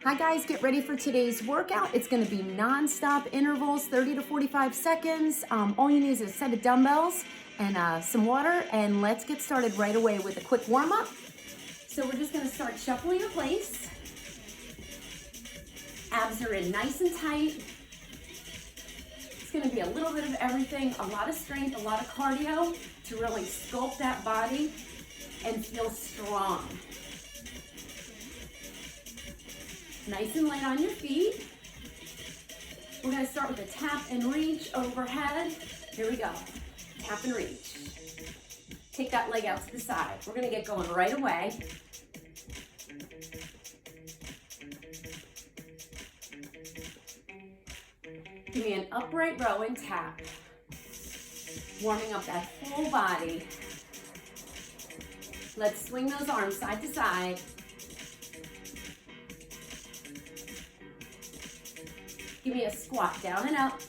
Hi guys, get ready for today's workout. It's gonna be non-stop intervals, 30 to 45 seconds. All you need is a set of dumbbells and some water, and let's get started right away with a quick warm-up. So we're just gonna start shuffling in place. Abs are in nice and tight. It's gonna be a little bit of everything, a lot of strength, a lot of cardio to really sculpt that body and feel strong. Nice and light on your feet. We're gonna start with a tap and reach overhead. Here we go. Tap and reach. Take that leg out to the side. We're gonna get going right away. Give me an upright row and tap. Warming up that whole body. Let's swing those arms side to side. Give me a squat, down and up.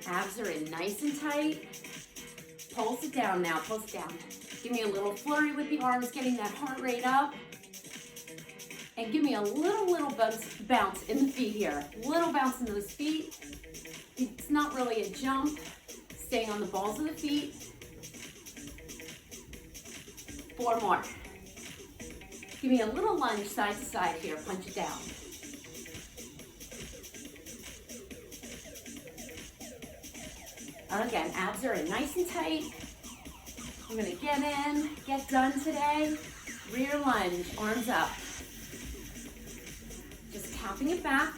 Abs are in nice and tight. Pulse it down now, pulse it down. Give me a little flurry with the arms, getting that heart rate up. And give me a little bounce in the feet here. Little bounce in those feet. It's not really a jump. Staying on the balls of the feet. 4 more. Give me a little lunge side to side here, punch it down. And again, abs are in nice and tight. We're gonna get in, get done today. Rear lunge, arms up. Just tapping it back.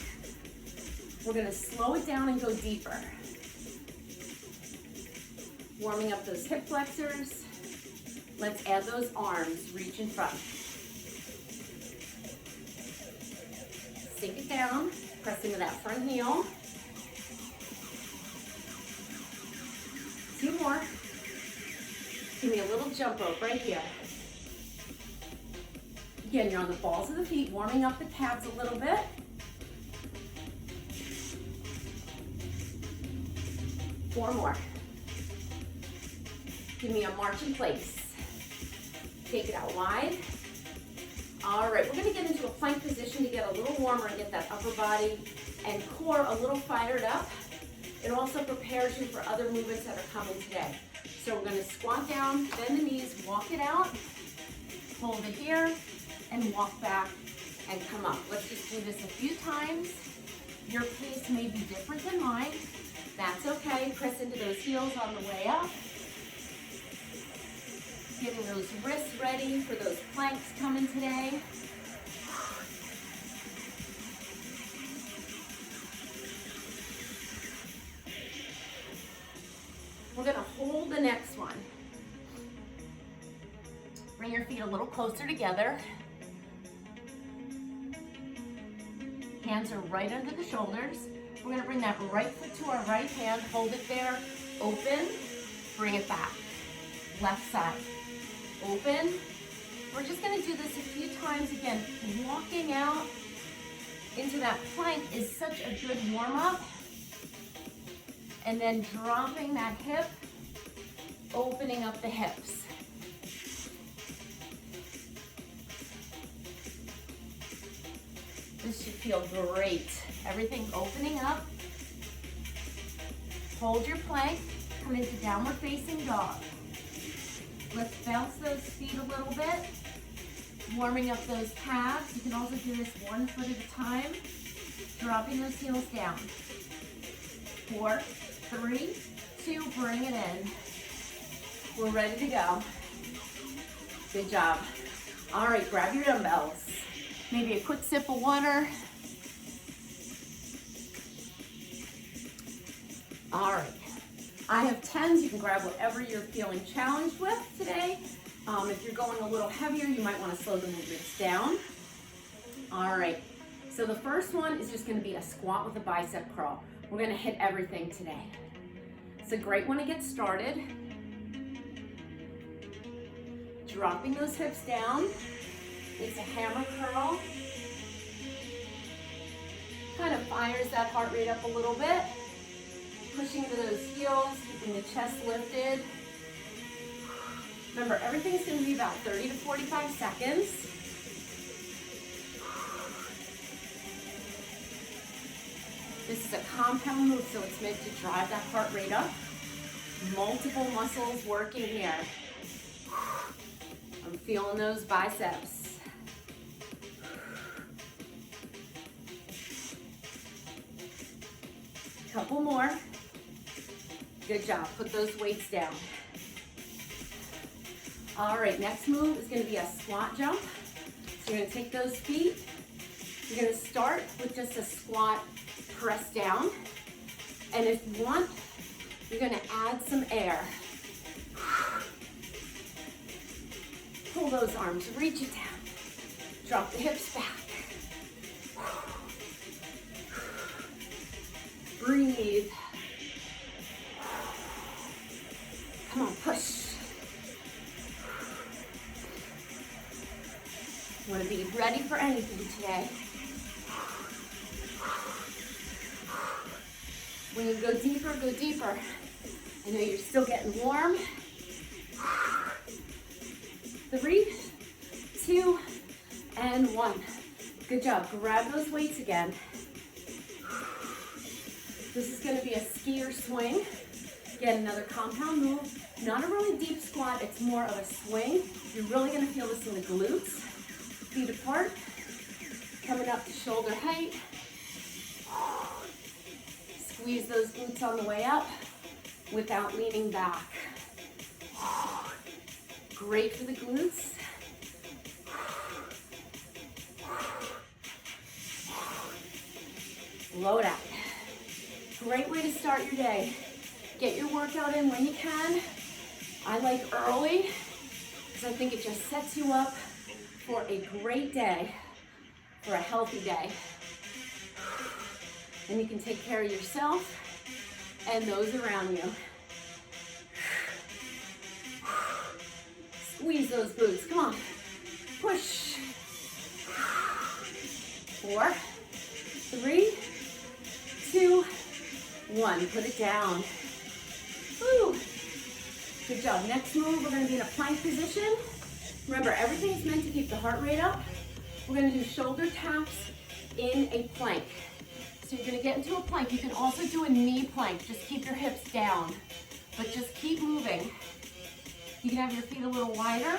We're gonna slow it down and go deeper. Warming up those hip flexors. Let's add those arms, reach in front. Sink it down, press into that front heel. 2 more. Give me a little jump rope right here. Again, you're on the balls of the feet, warming up the calves a little bit. 4 more. Give me a march in place. Take it out wide. All right, we're gonna get into a plank position to get a little warmer and get that upper body and core a little fired up. It also prepares you for other movements that are coming today. So we're gonna squat down, bend the knees, walk it out, hold it here, and walk back and come up. Let's just do this a few times. Your pace may be different than mine. That's okay. Press into those heels on the way up. Getting those wrists ready for those planks coming today. We're gonna hold the next one. Bring your feet a little closer together. Hands are right under the shoulders. We're gonna bring that right foot to our right hand, hold it there, open, bring it back. Left side. Open. We're just gonna do this a few times again. Walking out into that plank is such a good warm up. And then dropping that hip, opening up the hips. This should feel great. Everything opening up. Hold your plank, come into downward facing dog. Let's bounce those feet a little bit, warming up those calves. You can also do this 1 foot at a time, dropping those heels down. 4, 3, 2, bring it in. We're ready to go. Good job. All right, grab your dumbbells. Maybe a quick sip of water. All right. I have 10s. You can grab whatever you're feeling challenged with today. If you're going a little heavier, you might want to slow the movements down. All right. So the first one is just going to be a squat with a bicep curl. We're going to hit everything today. It's a great one to get started. Dropping those hips down. It's a hammer curl. Kind of fires that heart rate up a little bit. Pushing into those heels, keeping the chest lifted. Remember, everything's going to be about 30 to 45 seconds. This is a compound move, so it's meant to drive that heart rate up. Multiple muscles working here. I'm feeling those biceps. Couple more. Good job. Put those weights down. All right, next move is going to be a squat jump. So you're going to take those feet. You're going to start with just a squat press down. And if you want, you're going to add some air. Pull those arms, reach it down. Drop the hips back. Breathe. Come on, push. Want to be ready for anything today. When you go deeper, go deeper. I know you're still getting warm. 3, 2, and 1. Good job. Grab those weights again. This is going to be a skier swing. Again, another compound move. Not a really deep squat, it's more of a swing. You're really going to feel this in the glutes. Feet apart, coming up to shoulder height. Squeeze those glutes on the way up without leaning back. Great for the glutes. Load out. Great way to start your day. Get your workout in when you can. I like early because I think it just sets you up for a great day, for a healthy day. And you can take care of yourself and those around you. Squeeze those glutes, come on. Push. 4, 3, 2, 1. Put it down. Woo. Good job. Next move, we're going to be in a plank position. Remember, everything is meant to keep the heart rate up. We're going to do shoulder taps in a plank. So you're going to get into a plank. You can also do a knee plank. Just keep your hips down, but just keep moving. You can have your feet a little wider.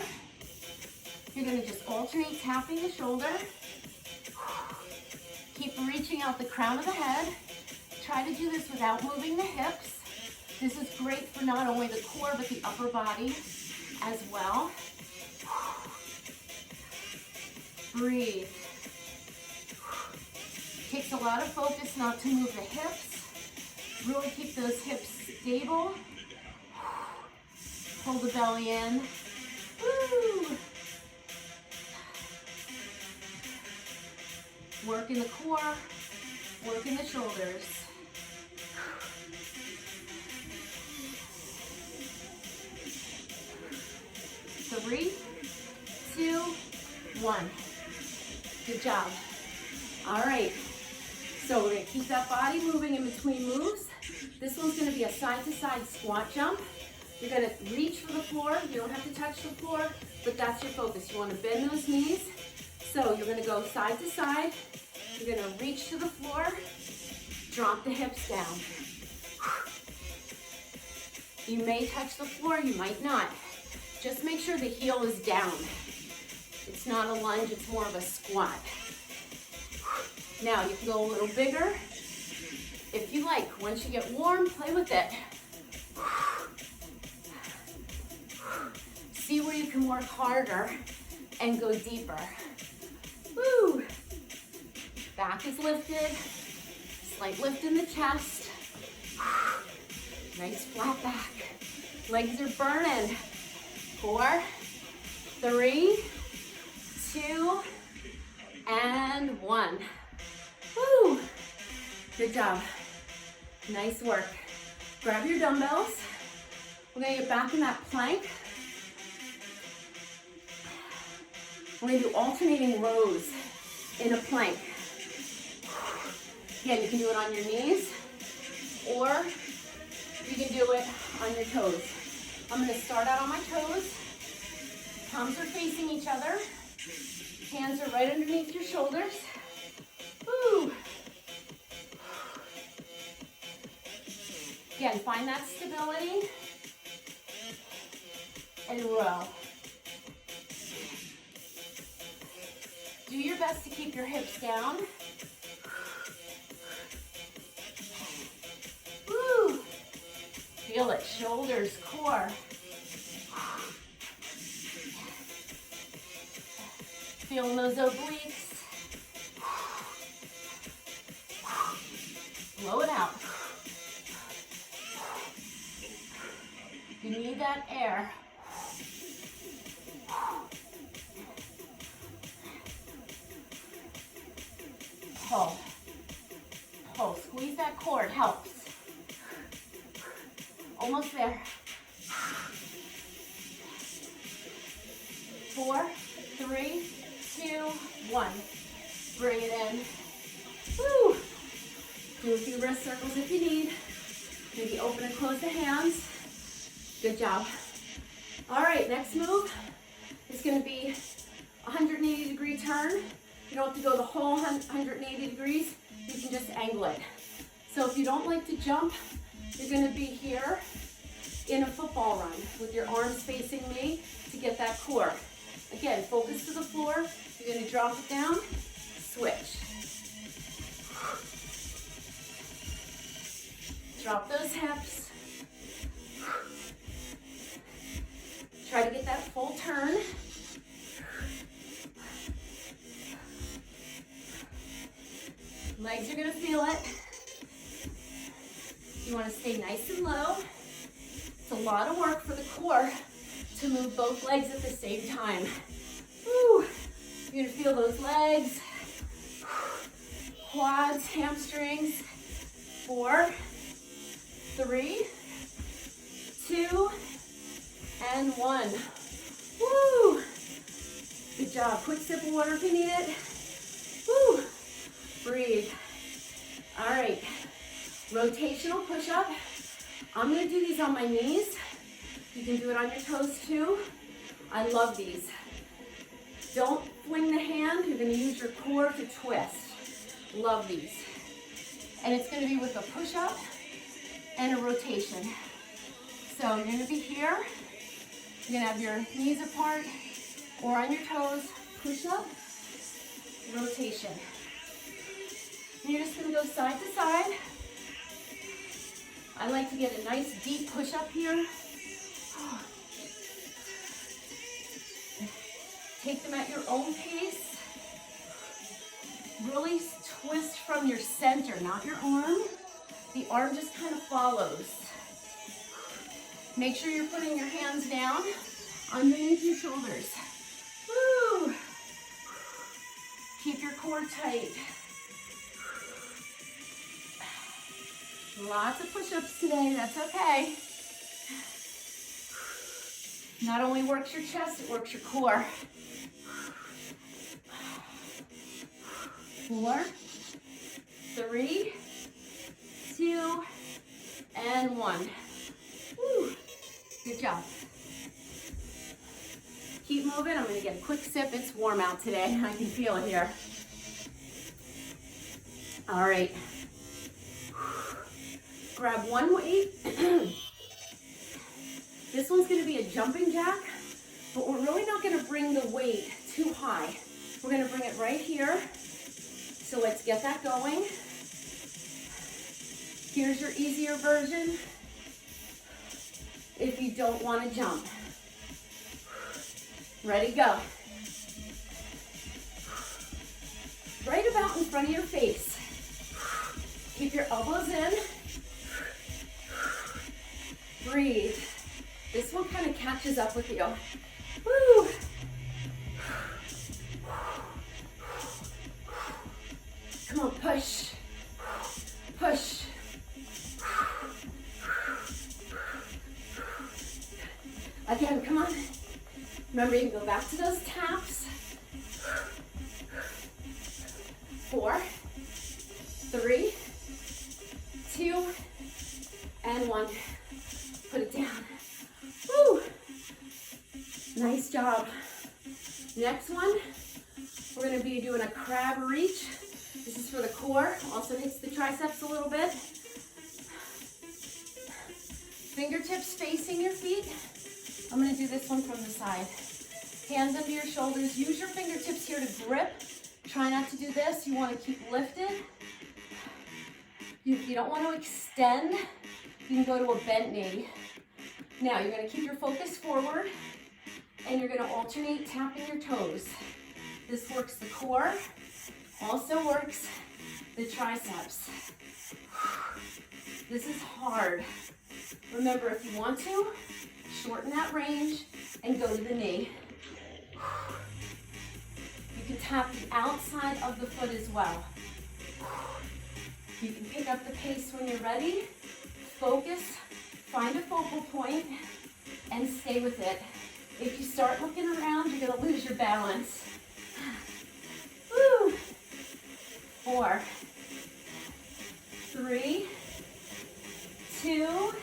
You're going to just alternate tapping the shoulder. Keep reaching out the crown of the head. Try to do this without moving the hips. This is great for not only the core, but the upper body as well. Breathe. Takes a lot of focus not to move the hips. Really keep those hips stable. Pull the belly in. Woo. Work in the core, work in the shoulders. Three, 2, 1. Good job. All right. So we're going to keep that body moving in between moves. This one's going to be a side-to-side squat jump. You're going to reach for the floor. You don't have to touch the floor, but that's your focus. You want to bend those knees. So you're going to go side to side. You're going to reach to the floor. Drop the hips down. You may touch the floor, you might not. Just make sure the heel is down. It's not a lunge, it's more of a squat. Now you can go a little bigger. If you like, once you get warm, play with it. See where you can work harder and go deeper. Woo! Back is lifted. Slight lift in the chest. Nice flat back. Legs are burning. 4, 3, 2, and 1. Woo! Good job. Nice work. Grab your dumbbells. We're gonna get back in that plank. We're gonna do alternating rows in a plank. Again, you can do it on your knees, or you can do it on your toes. I'm gonna start out on my toes. Palms are facing each other. Hands are right underneath your shoulders. Woo. Again, find that stability and row. Do your best to keep your hips down. Woo! Feel it, shoulders, core. Feeling those obliques. Blow it out. You need that air. Pull. Pull. Squeeze that core. It helps. Almost there. 4, 3, 2, 1. Bring it in. Woo! Do a few wrist circles if you need. Maybe open and close the hands. Good job. All right, next move is going to be a 180-degree turn. You don't have to go the whole 180 degrees. You can just angle it. So if you don't like to jump, you're going to be here in a football run with your arms facing me to get that core. Again, focus to the floor. You're going to drop it down, switch. Drop those hips. Try to get that full turn. Legs are going to feel it. You want to stay nice and low. It's a lot of work for the core to move both legs at the same time. Woo. You're going to feel those legs, quads, hamstrings. 4, 3, 2, and 1. Woo! Good job. Quick sip of water if you need it. Woo! Breathe. All right. Rotational push-up. I'm going to do these on my knees. You can do it on your toes too. I love these. Don't fling the hand. You're going to use your core to twist. Love these. And it's going to be with a push-up and a rotation. So you're going to be here. You're going to have your knees apart or on your toes. Push-up, rotation. And you're just going to go side to side. I like to get a nice deep push-up here. Take them at your own pace. Really twist from your center, not your arm. The arm just kind of follows. Make sure you're putting your hands down underneath your shoulders. Woo! Keep your core tight. Lots of push-ups today, that's okay. Not only works your chest, it works your core. 4, 3, 2, and 1. Woo. Good job. Keep moving. I'm going to get a quick sip. It's warm out today. I can feel it here. All right. Grab one weight. This one's going to be a jumping jack, but we're really not going to bring the weight too high. We're going to bring it right here. So let's get that going. Here's your easier version if you don't want to jump. Ready, go. Right about in front of your face. Keep your elbows in. Breathe. This one kind of catches up with you. Woo! Come on, push. Push. Again, come on. Remember, you can go back to those taps. 4, 3, 2, and 1. Put it down. Woo! Nice job. Next one, we're going to be doing a crab reach. This is for the core. Also hits the triceps a little bit. Fingertips facing your feet. I'm gonna do this one from the side. Hands under your shoulders. Use your fingertips here to grip. Try not to do this. You wanna keep lifted. If you don't want to extend, you can go to a bent knee. Now you're gonna keep your focus forward and you're gonna alternate tapping your toes. This works the core, also works the triceps. This is hard. Remember, if you want to, shorten that range and go to the knee. You can tap the outside of the foot as well. You can pick up the pace when you're ready. Focus, find a focal point, and stay with it. If you start looking around, you're gonna lose your balance. Woo! 4, 3, 2,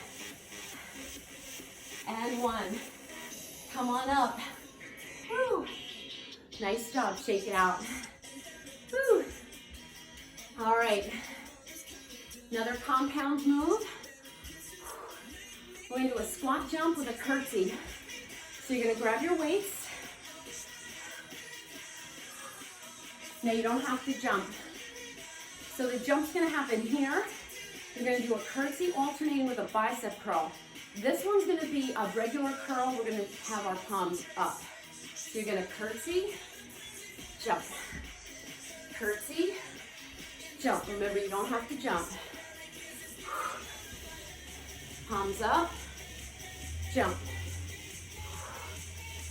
and 1. Come on up. Woo! Nice job, shake it out. Woo! All right, another compound move. We're gonna do a squat jump with a curtsy. So you're gonna grab your weights. Now you don't have to jump. So the jump's gonna happen here. You're gonna do a curtsy alternating with a bicep curl. This one's gonna be a regular curl. We're gonna have our palms up. So you're gonna curtsy, jump, curtsy, jump. Remember, you don't have to jump. Palms up, jump.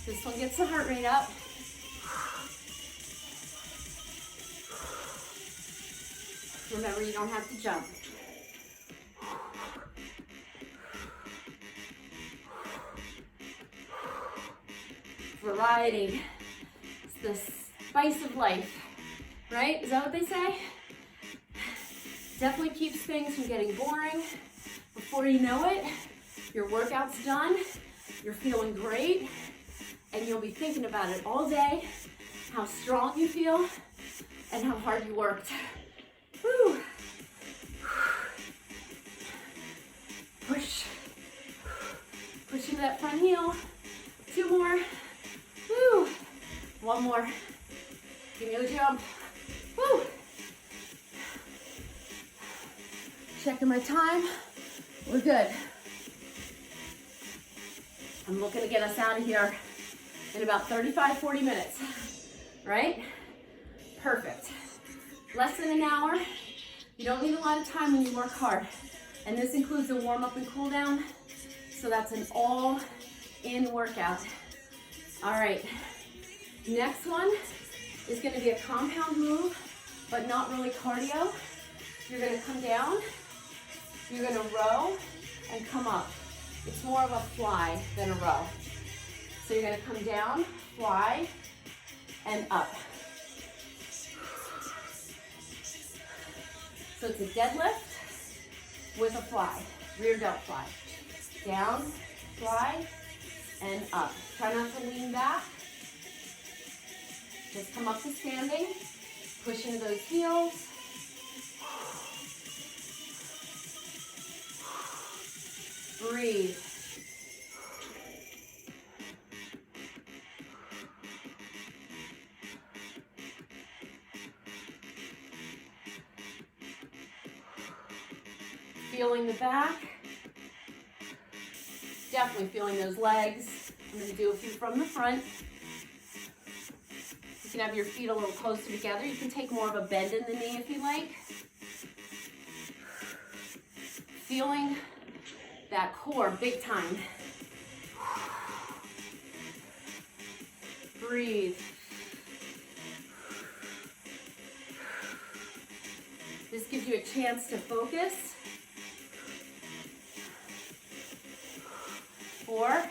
This one gets the heart rate up. Remember, you don't have to jump. Variety. It's the spice of life, right? Is that what they say? Definitely keeps things from getting boring. Before you know it, your workout's done, you're feeling great, and you'll be thinking about it all day, how strong you feel, and how hard you worked. Woo. Push. Push into that front heel. 2 more. Woo. 1 more. Give me a jump. Woo. Checking my time. We're good. I'm looking to get us out of here in about 35, 40 minutes, right? Perfect. Less than an hour. You don't need a lot of time when you work hard. And this includes a warm up and cool down. So that's an all-in workout. All right. Next one is gonna be a compound move, but not really cardio. You're gonna come down. You're gonna row and come up. It's more of a fly than a row. So you're gonna come down, fly, and up. So it's a deadlift with a fly, rear delt fly. Down, fly, and up. Try not to lean back. Just come up to standing, push into those heels. Breathe. Feeling the back. Definitely feeling those legs. I'm going to do a few from the front. You can have your feet a little closer together. You can take more of a bend in the knee if you like. Feeling that core big time. Breathe. This gives you a chance to focus. 4,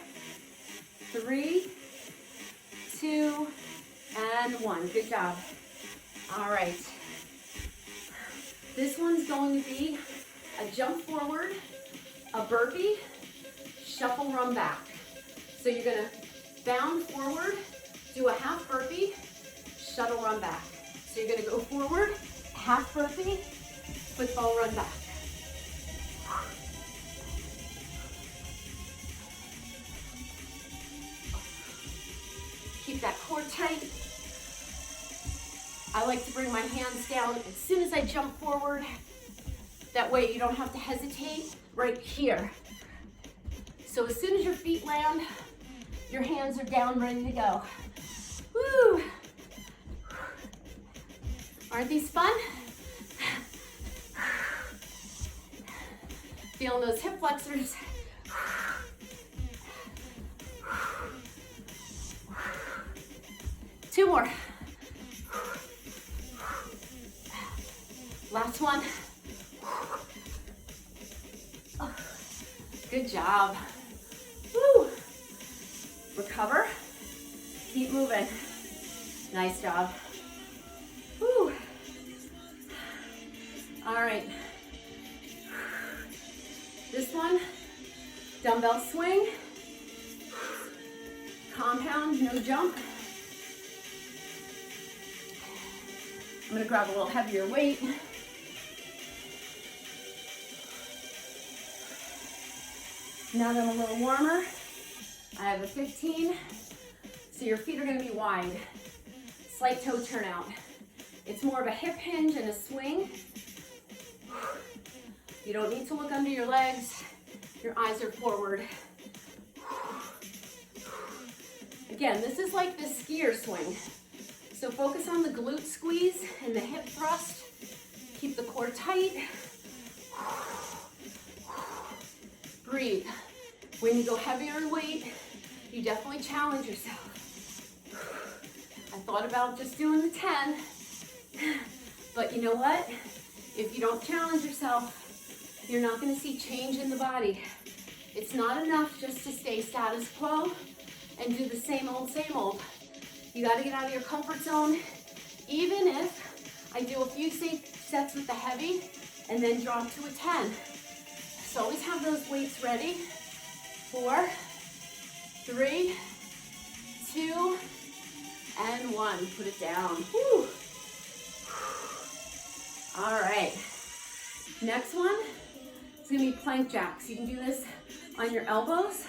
3, 2, and 1. Good job. All right. This one's going to be a jump forward, a burpee, shuffle run back. So you're gonna bound forward, do a half burpee, shuttle run back. So you're gonna go forward, half burpee, football run back. tight. I like to bring my hands down as soon as I jump forward. That way you don't have to hesitate right here. So as soon as your feet land, your hands are down, ready to go. Woo! Aren't these fun? Feeling those hip flexors. Two more. Last one. Good job. Woo. Recover. Keep moving. Nice job. Woo. All right. This one, dumbbell swing. Compound, no jump. I'm gonna grab a little heavier weight. Now that I'm a little warmer, I have a 15. So your feet are gonna be wide. Slight toe turn out. It's more of a hip hinge and a swing. You don't need to look under your legs. Your eyes are forward. Again, this is like the skier swing. So focus on the glute squeeze and the hip thrust. Keep the core tight. Breathe. When you go heavier in weight, you definitely challenge yourself. I thought about just doing the 10, but you know what? If you don't challenge yourself, you're not going to see change in the body. It's not enough just to stay status quo and do the same old, same old. You got to get out of your comfort zone. Even if I do a few sets with the heavy and then drop to a 10. So always have those weights ready. 4, 3, 2, and 1. Put it down. Whew. All right. Next one is going to be plank jacks. You can do this on your elbows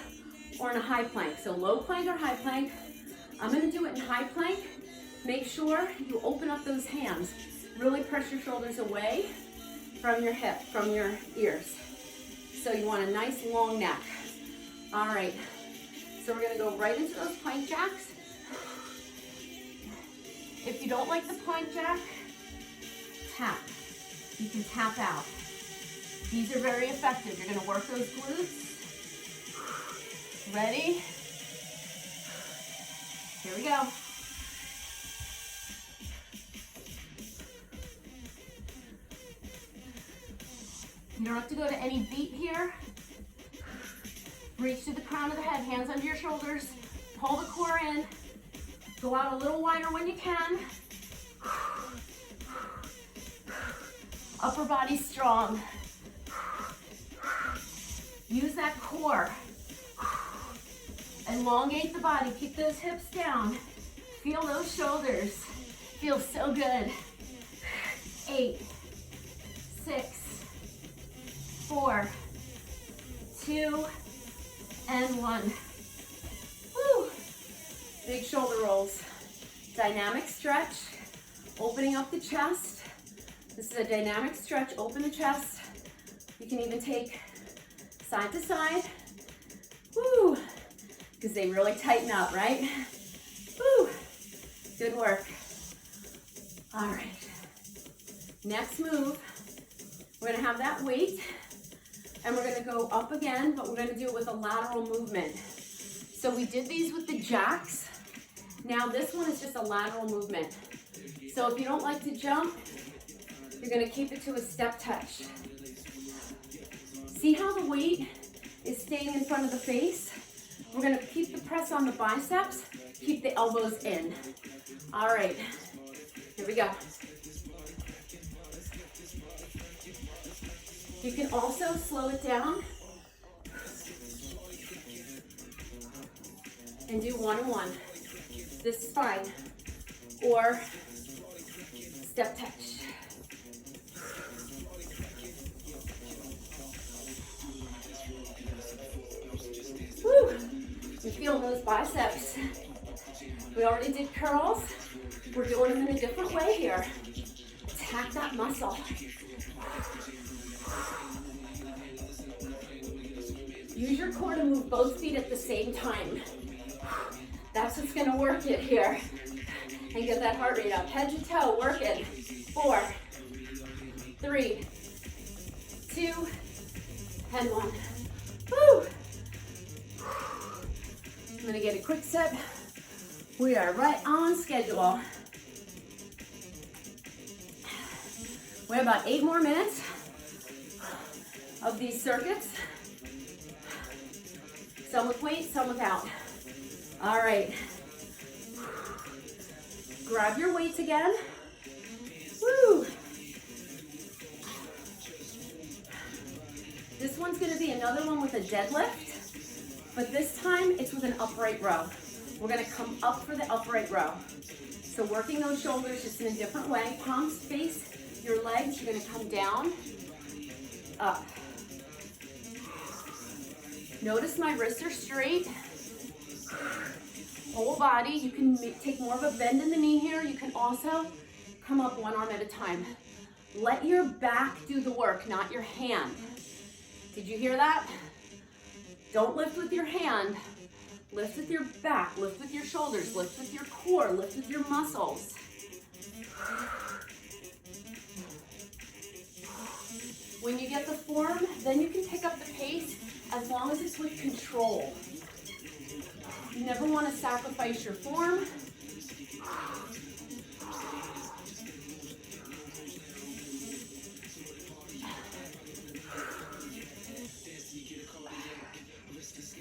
or in a high plank. So low plank or high plank. I'm going to do it in high plank. Make sure you open up those hands. Really press your shoulders away from your hip, from your ears. So you want a nice long neck. All right. So we're going to go right into those plank jacks. If you don't like the plank jack, tap. You can tap out. These are very effective. You're going to work those glutes. Ready? Here we go. You don't have to go to any beat here. Reach to the crown of the head, hands under your shoulders. Pull the core in. Go out a little wider when you can. Upper body strong. Use that core. Elongate the body. Keep those hips down. Feel those shoulders. Feels so good. 8, 6, 4, 2, and 1. Woo. Big shoulder rolls. Dynamic stretch. Opening up the chest. This is a dynamic stretch. Open the chest. You can even take side to side. Woo. Because they really tighten up, right? Woo. Good work. All right. Next move. We're going to have that weight. And we're going to go up again, but we're going to do it with a lateral movement. So we did these with the jacks. Now this one is just a lateral movement. So if you don't like to jump, you're going to keep it to a step touch. See how the weight is staying in front of the face? We're going to keep the press on the biceps, keep the elbows in. All right, here we go. You can also slow it down and do 1 and 1. This is fine. Or step touch. Woo! You feel those biceps. We already did curls. We're doing them in a different way here. Attack that muscle. Use your core to move both feet at the same time. That's what's gonna work it here. And get that heart rate up. Head to toe, work it. 4, 3, 2, and 1. Woo! I'm gonna get a quick sip. We are right on schedule. We have about 8 more minutes of these circuits. Some with weight, some without. All right. Grab your weights again. Woo! This one's gonna be another one with a deadlift, but this time it's with an upright row. We're gonna come up for the upright row. So working those shoulders just in a different way. Palms face your legs. You're gonna come down, up. Notice my wrists are straight. Whole body. You can take more of a bend in the knee here. You can also come up one arm at a time. Let your back do the work, not your hand. Did you hear that? Don't lift with your hand. Lift with your back, lift with your shoulders, lift with your core, lift with your muscles. When you get the form, then you can pick up the pace as long as it's with control. You never want to sacrifice your form.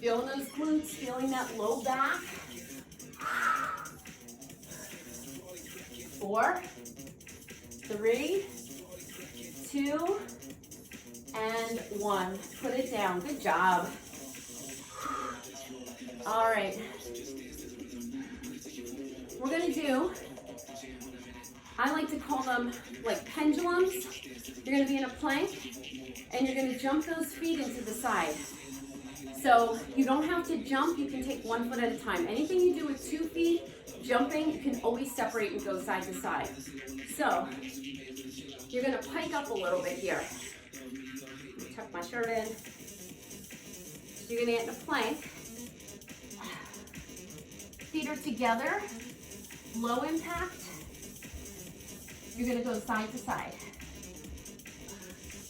Feeling those glutes, feeling that low back. 4, 3, 2, and 1. Put it down. Good job. All right. We're going to do, I like to call them like pendulums. You're going to be in a plank, and you're going to jump those feet into the side. So you don't have to jump, you can take 1 foot at a time. Anything you do with 2 feet, jumping, you can always separate and go side to side. So you're gonna pike up a little bit here. Tuck my shirt in. So you're gonna get in a plank. Feet are together, low impact. You're gonna go side to side.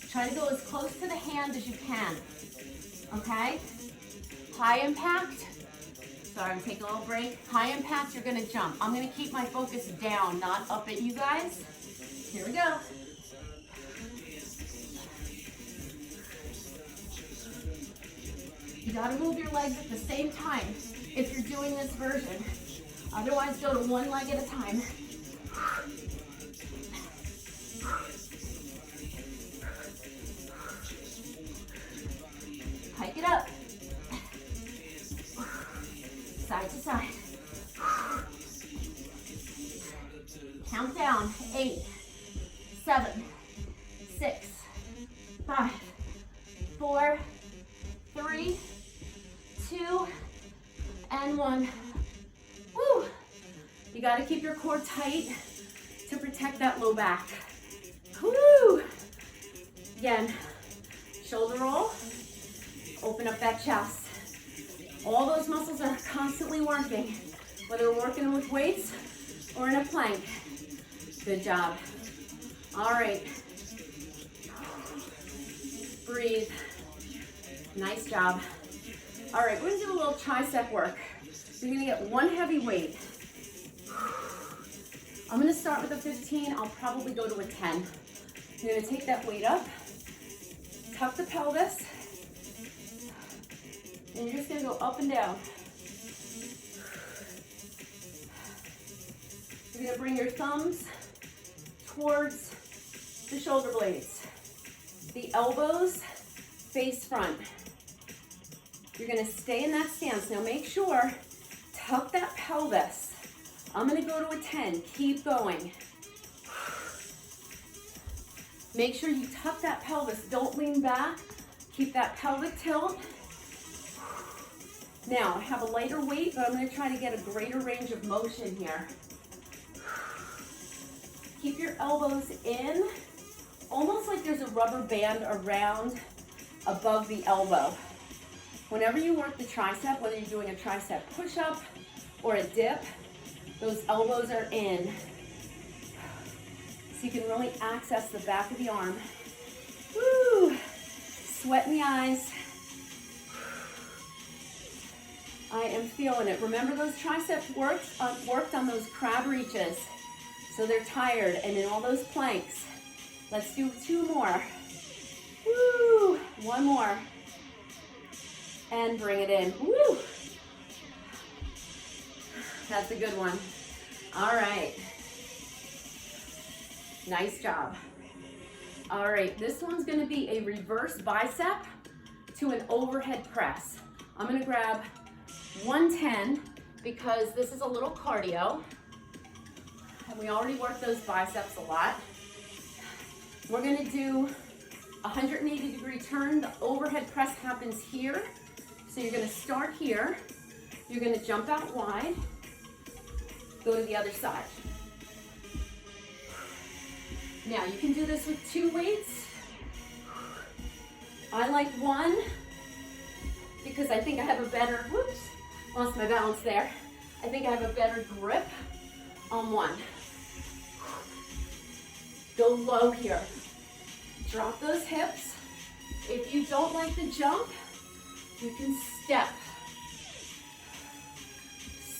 Try to go as close to the hand as you can, okay? High impact, sorry, I'm taking a little break. High impact, you're gonna jump. I'm gonna keep my focus down, not up at you guys. Here we go. You gotta move your legs at the same time if you're doing this version. Otherwise, go to 1 leg at a time. Hike it up. Side to side. Count down. 8, 7, 6, 5, 4, 3, 2, and 1. Woo! You got to keep your core tight to protect that low back. Woo! Again, shoulder roll. Open up that chest. All those muscles are constantly working, whether we're working with weights or in a plank. Good job. All right. Breathe. Nice job. All right, we're gonna do a little tricep work. You're gonna get 1 heavy weight. I'm gonna start with a 15. I'll probably go to a 10. You're gonna take that weight up, tuck the pelvis, and you're just gonna go up and down. You're gonna bring your thumbs towards the shoulder blades. The elbows face front. You're gonna stay in that stance. Now make sure, tuck that pelvis. I'm gonna go to a 10, keep going. Make sure you tuck that pelvis, don't lean back. Keep that pelvic tilt. Now, I have a lighter weight, but I'm going to try to get a greater range of motion here. Keep your elbows in, almost like there's a rubber band around above the elbow. Whenever you work the tricep, whether you're doing a tricep push-up or a dip, those elbows are in. So you can really access the back of the arm. Woo! Sweat in the eyes. I am feeling it. Remember those triceps worked on those crab reaches. So they're tired, and in all those planks. Let's do 2 more. Woo! 1 more. And bring it in. Woo! That's a good one. All right. Nice job. All right, this one's gonna be a reverse bicep to an overhead press. I'm gonna grab 110 because this is a little cardio. And we already worked those biceps a lot. We're gonna do 180-degree turn. The overhead press happens here. So you're gonna start here. You're gonna jump out wide. Go to the other side. Now you can do this with 2 weights. I like 1 because I think I have a better, whoops, lost my balance there. I think I have a better grip on 1. Go low here. Drop those hips. If you don't like the jump, you can step.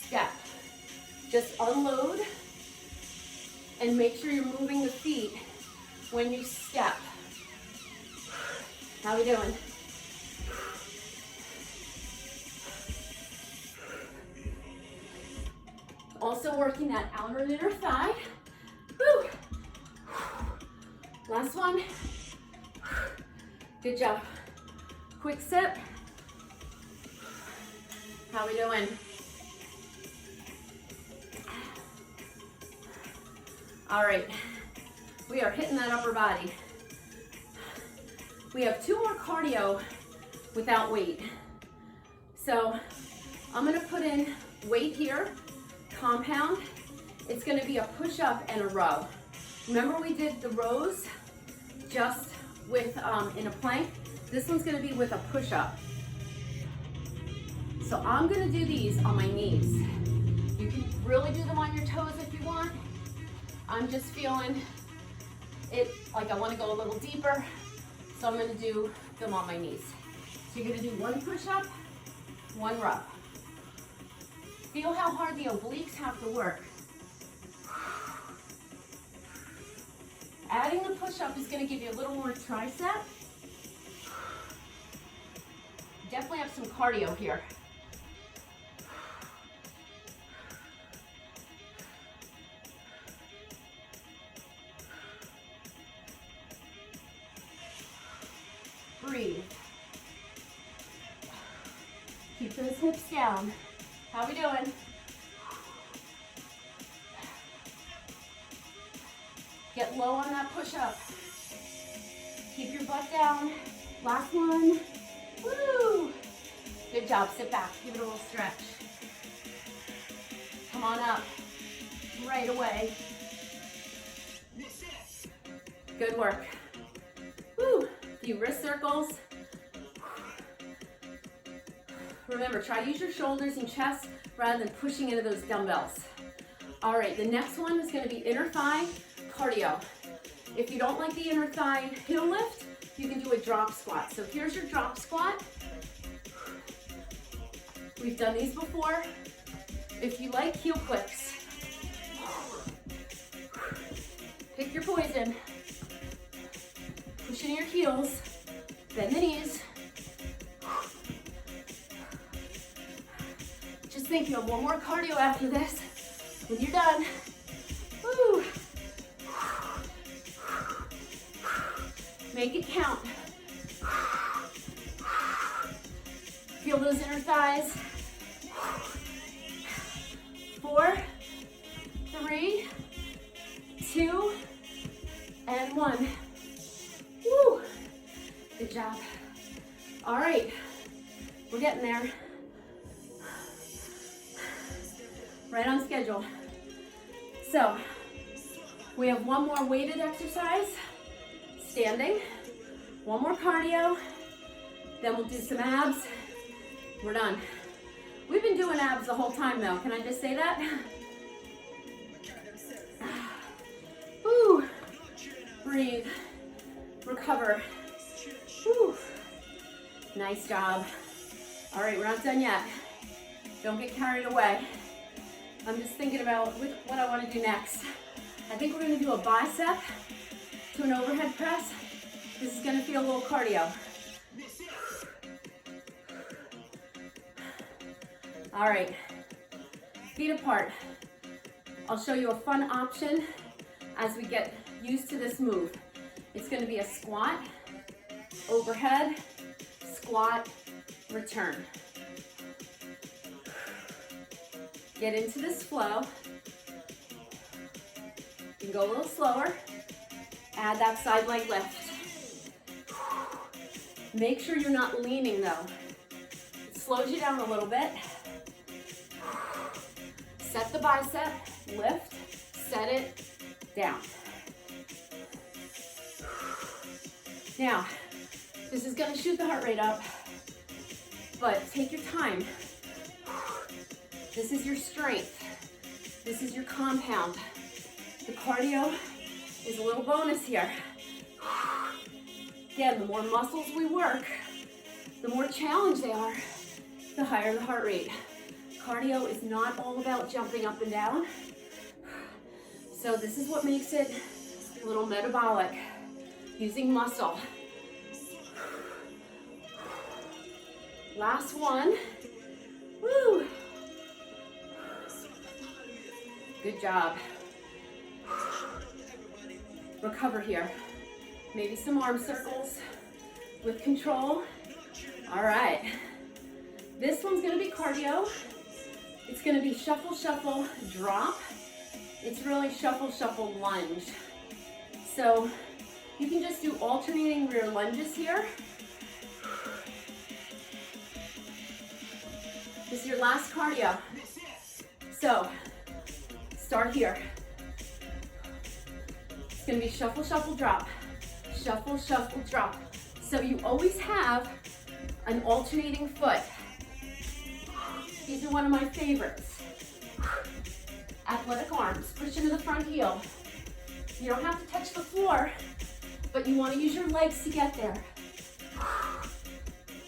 Step. Just unload and make sure you're moving the feet when you step. How we doing? Also working that outer and inner thigh. Woo. Last one. Good job. Quick sip. How we doing? All right, we are hitting that upper body. We have 2 more cardio without weight. So I'm gonna put in weight here, compound. It's gonna be a push-up and a row. Remember we did the rows just with in a plank? This one's gonna be with a push-up. So I'm gonna do these on my knees. You can really do them on your toes if you want. I'm just feeling it, like I wanna go a little deeper, so I'm gonna do them on my knees. So you're gonna do 1 push-up, 1 row. Feel how hard the obliques have to work. Adding the push-up is gonna give you a little more tricep. Definitely have some cardio here. Breathe. Keep those hips down. How we doing? Get low on that push-up. Keep your butt down. Last one. Woo! Good job. Sit back. Give it a little stretch. Come on up. Right away. Good work. Woo! Few wrist circles. Remember, try to use your shoulders and chest rather than pushing into those dumbbells. All right, the next one is gonna be inner thigh cardio. If you don't like the inner thigh heel lift, you can do a drop squat. So here's your drop squat. We've done these before. If you like heel clicks, pick your poison. Push in your heels, bend the knees. Just think you have 1 more cardio after this. When you're done, woo. Make it count. Feel those inner thighs. 4, 3, 2, and 1. Woo! Good job. All right, we're getting there. Right on schedule. So, we have one more weighted exercise, standing. One more cardio, then we'll do some abs. We're done. We've been doing abs the whole time though. Can I just say that? Woo. Breathe. Recover. Woo. Nice job. All right, we're not done yet. Don't get carried away. I'm just thinking about what I want to do next. I think we're going to do a bicep to an overhead press. This is going to feel a little cardio. All right, feet apart. I'll show you a fun option as we get used to this move. It's going to be a squat, overhead, squat, return. Get into this flow. You can go a little slower. Add that side leg lift. Make sure you're not leaning though. It slows you down a little bit. Set the bicep, lift, set it down. Now, this is gonna shoot the heart rate up, but take your time. This is your strength. This is your compound. The cardio is a little bonus here. Again, the more muscles we work, the more challenged they are, the higher the heart rate. Cardio is not all about jumping up and down. So this is what makes it a little metabolic, using muscle. Last one. Woo! Good job. Recover here. Maybe some arm circles with control. All right. This one's gonna be cardio. It's gonna be shuffle, shuffle, drop. It's really shuffle, shuffle, lunge. So you can just do alternating rear lunges here. This is your last cardio. So start here. It's gonna be shuffle, shuffle, drop. Shuffle, shuffle, drop. So you always have an alternating foot. These are one of my favorites. Athletic arms, push into the front heel. You don't have to touch the floor, but you want to use your legs to get there.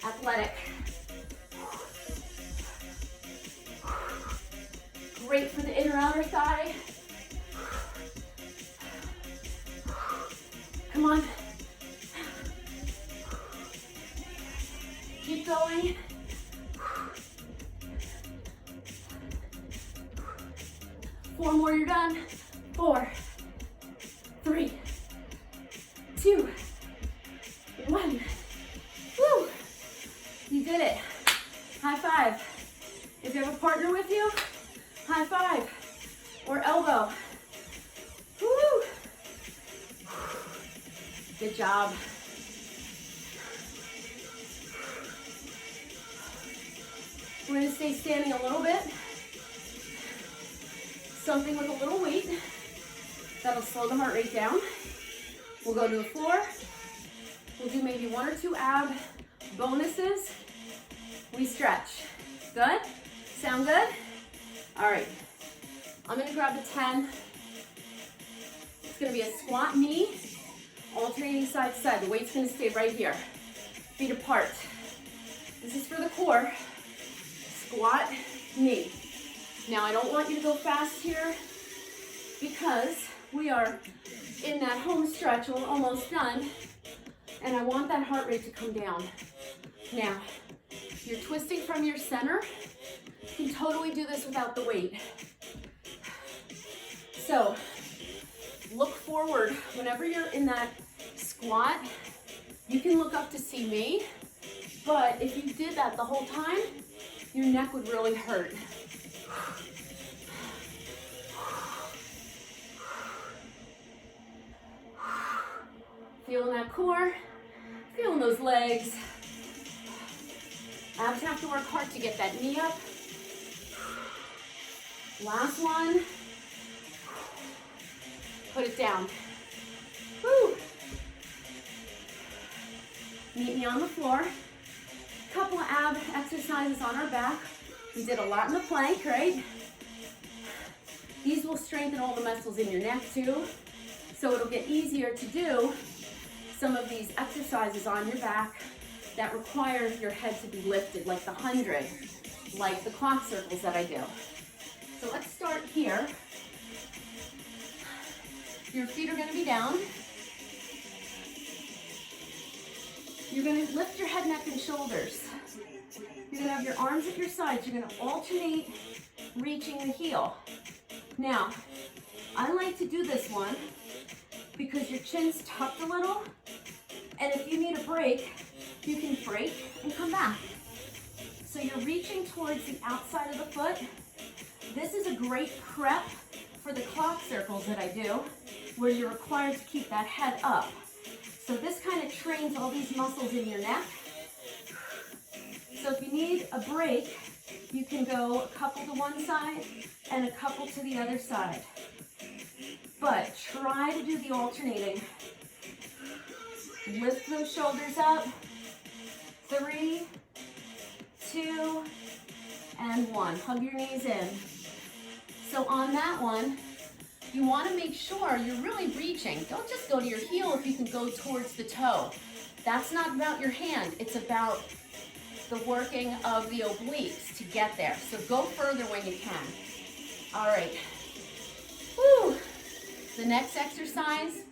Athletic. Great for the inner outer thigh. Come on. Keep going. Four more, you're done. 4, 3, 2, 1. Woo! You did it. High five. If you have a partner with you, high five or elbow. Woo! Good job. We're going to stay standing a little bit. Something with a little weight. That'll slow the heart rate down. We'll go to the floor. We'll do maybe 1 or 2 ab bonuses. We stretch. Good? Sound good? All right. I'm going to grab the 10. It's going to be a squat knee, alternating side to side. The weight's going to stay right here. Feet apart. This is for the core. Squat, knee. Now I don't want you to go fast here because we are in that home stretch. We're almost done. And I want that heart rate to come down. Now, you're twisting from your center. You can totally do this without the weight. So, look forward. Whenever you're in that squat, you can look up to see me. But if you did that the whole time, your neck would really hurt. Feeling that core, feeling those legs. Abs have to work hard to get that knee up. Last one. Put it down. Woo. Meet me on the floor. Couple of ab exercises on our back. We did a lot in the plank, right? These will strengthen all the muscles in your neck too. So it'll get easier to do some of these exercises on your back that require your head to be lifted, like the 100, like the clock circles that I do. So let's start here. Your feet are going to be down. You're going to lift your head, neck, and shoulders. You're going to have your arms at your sides. You're going to alternate reaching the heel. Now, I like to do this one because your chin's tucked a little, and if you need a break, you can break and come back. So you're reaching towards the outside of the foot. This is a great prep for the clock circles that I do, where you're required to keep that head up. So this kind of trains all these muscles in your neck. So if you need a break, you can go a couple to one side and a couple to the other side. But try to do the alternating. Lift those shoulders up. 3, 2, and 1. Hug your knees in. So on that one, you want to make sure you're really reaching. Don't just go to your heel if you can go towards the toe. That's not about your hand. It's about the working of the obliques to get there. So go further when you can. All right. Woo. The next exercise,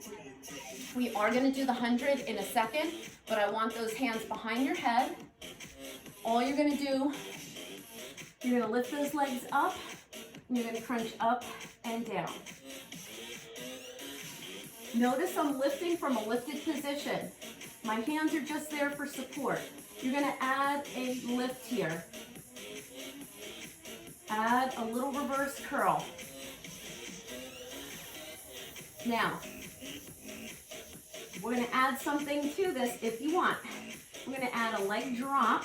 we are going to do the 100 in a second, but I want those hands behind your head. All you're going to do, you're going to lift those legs up, and you're going to crunch up and down. Notice I'm lifting from a lifted position. My hands are just there for support. You're going to add a lift here. Add a little reverse curl. Now, we're going to add something to this if you want. We're going to add a leg drop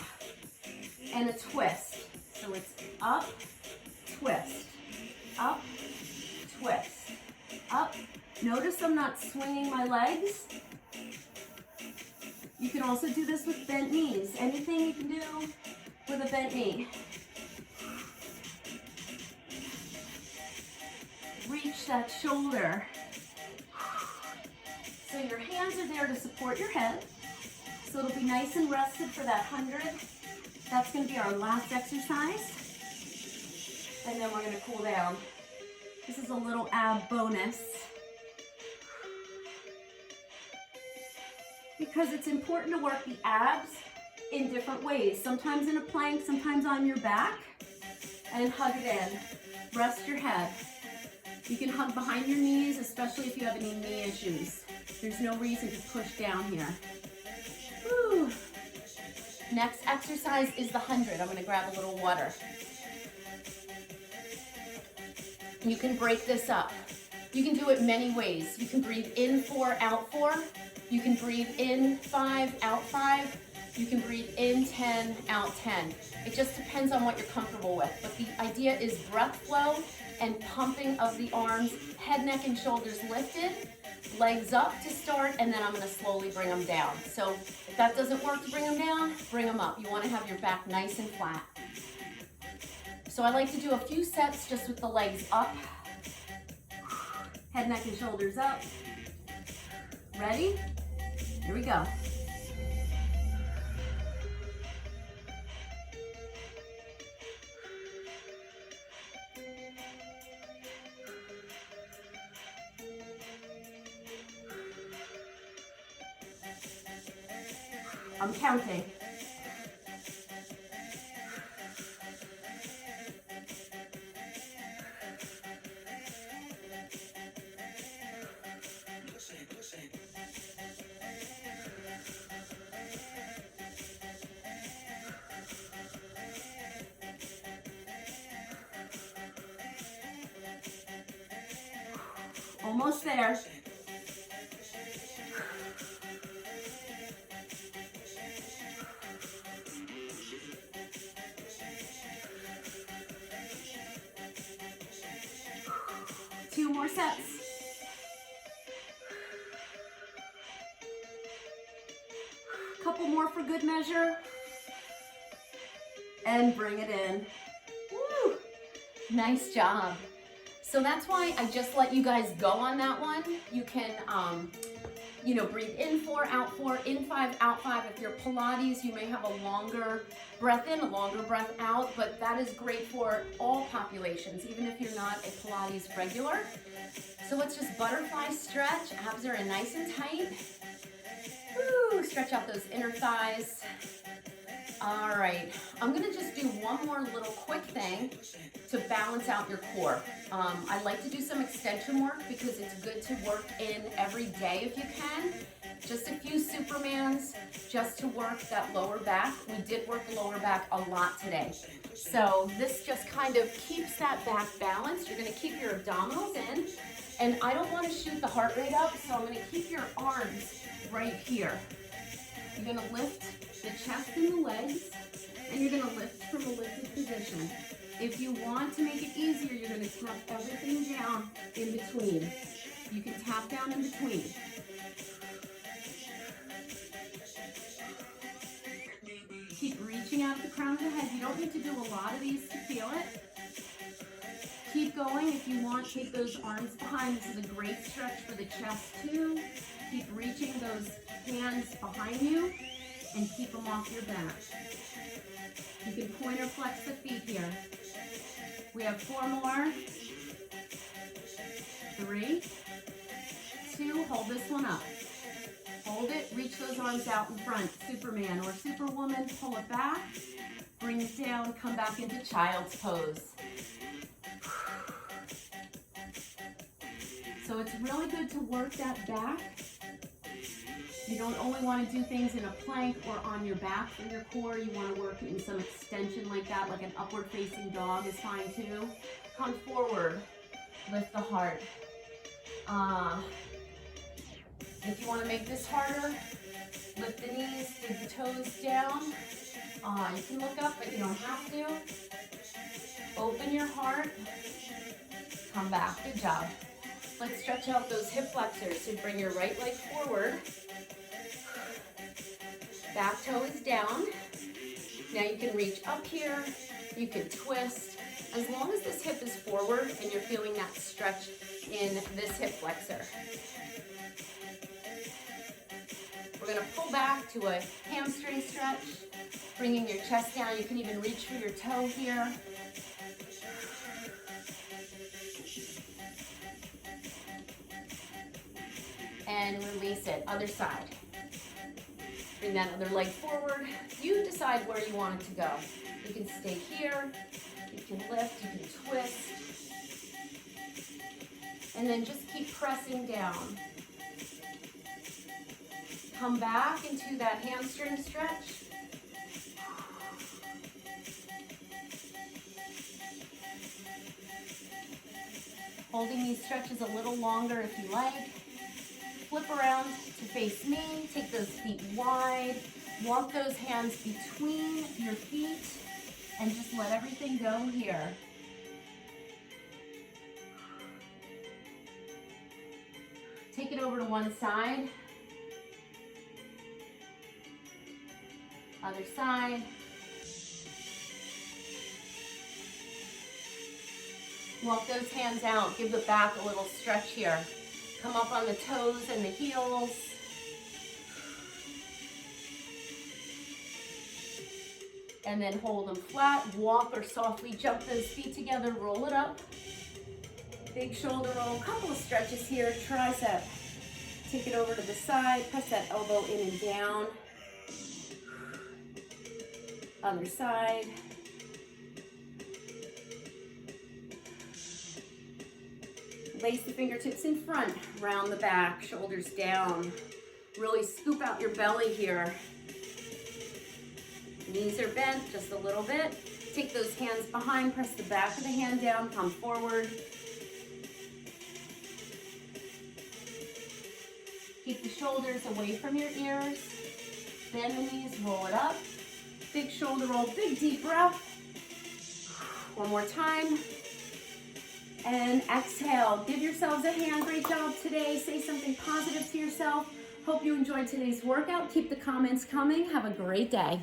and a twist. So it's up, twist, up, twist, up. Notice I'm not swinging my legs. You can also do this with bent knees. Anything you can do with a bent knee. Reach that shoulder. So your hands are there to support your head. So it'll be nice and rested for that 100. That's going to be our last exercise. And then we're going to cool down. This is a little ab bonus. Because it's important to work the abs in different ways. Sometimes in a plank, sometimes on your back. And hug it in. Rest your head. You can hug behind your knees, especially if you have any knee issues. There's no reason to push down here. Woo. Next exercise is the 100. I'm going to grab a little water. You can break this up. You can do it many ways. You can breathe in 4, out 4. You can breathe in 5, out 5. You can breathe in 10, out 10. It just depends on what you're comfortable with. But the idea is breath flow and pumping of the arms, head, neck, and shoulders lifted, legs up to start, and then I'm going to slowly bring them down. So if that doesn't work to bring them down, bring them up. You want to have your back nice and flat. So I like to do a few sets just with the legs up, head, neck, and shoulders up. Ready? Here we go. I'm counting. Almost there. more sets. Couple more for good measure. And bring it in. Woo! Nice job. So that's why I just let you guys go on that one. You can, you know, breathe in 4, out 4, in 5, out 5. If you're Pilates, you may have a longer breath in, a longer breath out, but that is great for all populations, even if you're not a Pilates regular. So let's just butterfly stretch. Abs are in nice and tight. Woo, stretch out those inner thighs. All right, I'm gonna just do one more little quick thing to balance out your core. I like to do some extension work because it's good to work in every day if you can. Just a few Supermans just to work that lower back. We did work the lower back a lot today. So this just kind of keeps that back balanced. You're gonna keep your abdominals in, and I don't wanna shoot the heart rate up, so I'm gonna keep your arms right here. You're gonna lift the chest and the legs, and you're gonna lift from a lifted position. If you want to make it easier, you're gonna tap everything down in between. You can tap down in between. Keep reaching out at the crown of the head. You don't need to do a lot of these to feel it. Keep going. If you want, take those arms behind. This is a great stretch for the chest too. Keep reaching those hands behind you and keep them off your back. You can point or flex the feet here. We have 4 more. 3, 2, hold this one up. Hold it, reach those arms out in front. Superman or Superwoman, pull it back, bring it down, come back into child's pose. So it's really good to work that back. You don't only want to do things in a plank or on your back for your core. You want to work in some extension like that, like an upward facing dog is fine too. Come forward, lift the heart. If you want to make this harder, lift the knees, dig the toes down. You can look up, but you don't have to. Open your heart, come back, good job. Let's stretch out those hip flexors. So bring your right leg forward. Back toe is down. Now you can reach up here, you can twist. As long as this hip is forward and you're feeling that stretch in this hip flexor. We're gonna pull back to a hamstring stretch, bringing your chest down. You can even reach for your toe here. And release it, other side. Bring that other leg forward. You decide where you want it to go. You can stay here, you can lift, you can twist. And then just keep pressing down. Come back into that hamstring stretch. Holding these stretches a little longer if you like. Flip around to face me, take those feet wide, walk those hands between your feet, and just let everything go here. Take it over to one side. Other side. Walk those hands out, give the back a little stretch here. Come up on the toes and the heels. And then hold them flat. Walk or softly jump those feet together, roll it up. Big shoulder roll, couple of stretches here, tricep. Take it over to the side, press that elbow in and down. Other side. Lace the fingertips in front, round the back, shoulders down. Really scoop out your belly here. Knees are bent just a little bit. Take those hands behind, press the back of the hand down, come forward. Keep the shoulders away from your ears. Bend the knees, roll it up. Big shoulder roll, big deep breath. One more time. and exhale. Give yourselves a hand. Great job today. Say something positive to yourself. Hope you enjoyed today's workout. Keep the comments coming. Have a great day.